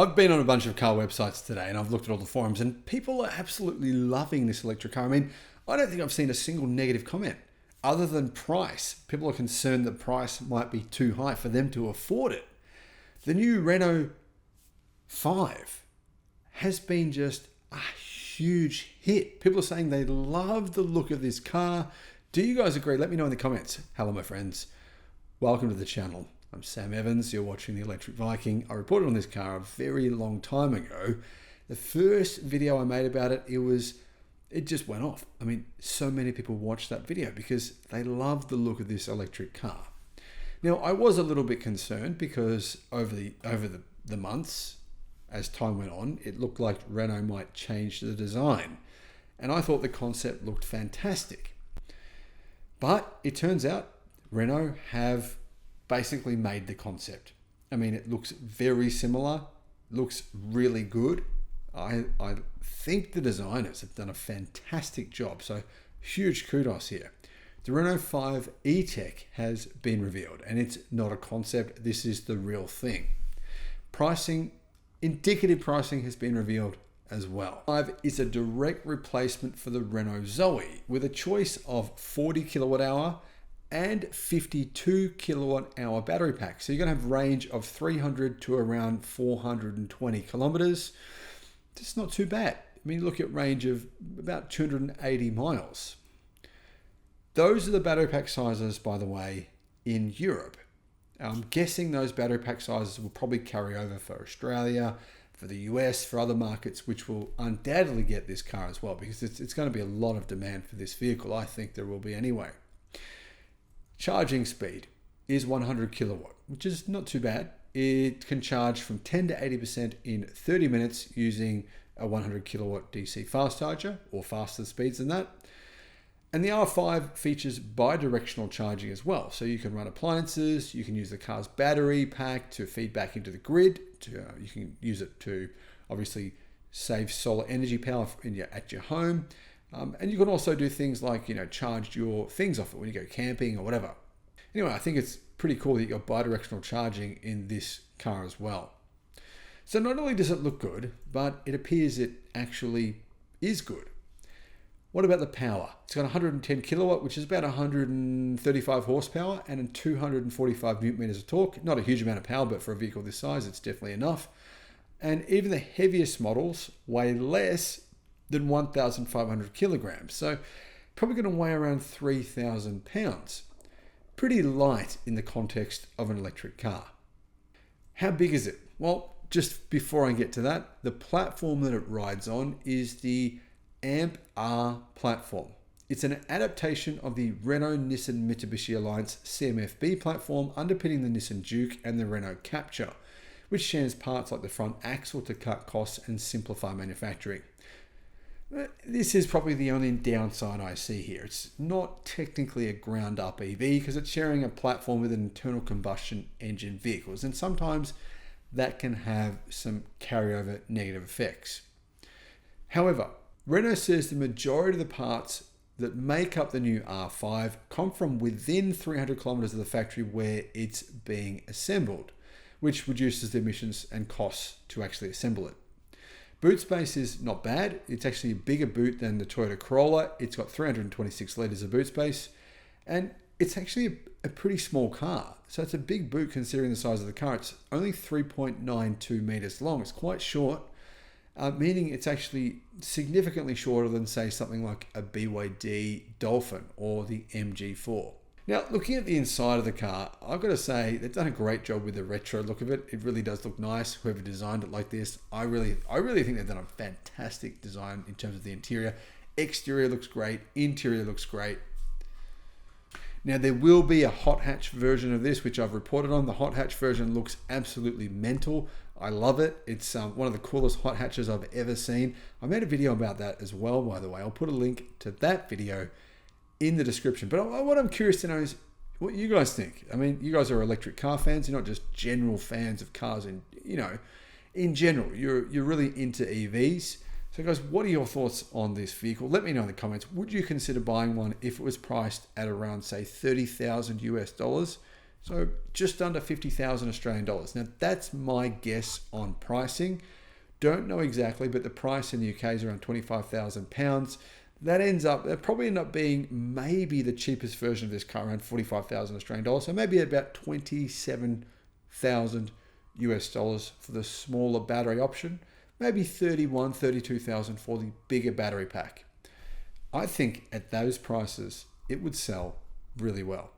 I've been on a bunch of car websites today and I've looked at all the forums and people are absolutely loving this electric car. I mean, I don't think I've seen a single negative comment other than price. People are concerned that price might be too high for them to afford it. The new Renault 5 has been just a huge hit. People are saying they love the look of this car. Do you guys agree? Let me know in the comments. Hello, my friends. Welcome to the channel. I'm Sam Evans. You're watching the Electric Viking. I reported on this car a very long time ago. The first video I made about it, it just went off. I mean, so many people watched that video because they love the look of this electric car. Now, I was a little bit concerned because over the months, as time went on, it looked like Renault might change the design. And I thought the concept looked fantastic. But it turns out Renault have basically made the concept. I mean, it looks very similar, looks really good. I think the designers have done a fantastic job, so huge kudos here. The Renault 5 E-Tech has been revealed, and it's not a concept, this is the real thing. Pricing, indicative pricing has been revealed as well. 5 is a direct replacement for the Renault Zoe with a choice of 40 kilowatt hour and 52 kilowatt hour battery pack. So you're gonna have range of 300 to around 420 kilometers. That's not too bad. I mean, look at range of about 280 miles. Those are the battery pack sizes, by the way, in Europe. I'm guessing those battery pack sizes will probably carry over for Australia, for the US, for other markets, which will undoubtedly get this car as well, because it's going to be a lot of demand for this vehicle. I think there will be anyway. Charging speed is 100 kilowatt, which is not too bad. It can charge from 10 to 80% in 30 minutes using a 100 kilowatt DC fast charger or faster speeds than that. And the R5 features bi-directional charging as well. So you can run appliances, you can use the car's battery pack to feed back into the grid. You can use it to obviously save solar energy power at your home. And you can also do things like, charge your things off it when you go camping or whatever. Anyway, I think it's pretty cool that you got bi-directional charging in this car as well. So not only does it look good, but it appears it actually is good. What about the power? It's got 110 kilowatt, which is about 135 horsepower and 245 newton meters of torque. Not a huge amount of power, but for a vehicle this size, it's definitely enough. And even the heaviest models weigh less than 1,500 kilograms. So probably going to weigh around 3,000 pounds. Pretty light in the context of an electric car. How big is it? Well, just before I get to that, the platform that it rides on is the AMP-R platform. It's an adaptation of the Renault-Nissan-Mitsubishi Alliance CMF-B platform underpinning the Nissan Juke and the Renault Captur, which shares parts like the front axle to cut costs and simplify manufacturing. This is probably the only downside I see here. It's not technically a ground-up EV because it's sharing a platform with internal combustion engine vehicles, and sometimes that can have some carryover negative effects. However, Renault says the majority of the parts that make up the new R5 come from within 300 kilometers of the factory where it's being assembled, which reduces the emissions and costs to actually assemble it. Boot space is not bad. It's actually a bigger boot than the Toyota Corolla. It's got 326 litres of boot space, and it's actually a pretty small car. So it's a big boot considering the size of the car. It's only 3.92 meters long. It's quite short, meaning it's actually significantly shorter than, say, something like a BYD Dolphin or the MG4. Now, looking at the inside of the car, I've got to say they've done a great job with the retro look of it. It really does look nice. Whoever designed it like this, I really think they've done a fantastic design in terms of the interior. Exterior looks great. Interior looks great. Now, there will be a hot hatch version of this, which I've reported on. The hot hatch version looks absolutely mental. I love it. It's one of the coolest hot hatches I've ever seen. I made a video about that as well, by the way. I'll put a link to that video in the description. But what I'm curious to know is what you guys think. I mean, you guys are electric car fans. You're not just general fans of cars, and in general, you're really into EVs. So guys, what are your thoughts on this vehicle? Let me know in the comments. Would you consider buying one if it was priced at around, say, $30,000 US? So just under 50,000 Australian dollars. Now that's my guess on pricing. Don't know exactly, but the price in the UK is around £25,000. That probably end up being maybe the cheapest version of this car, around 45,000 Australian dollars. So maybe about 27,000 US dollars for the smaller battery option. Maybe 31, 32,000 for the bigger battery pack. I think at those prices, it would sell really well.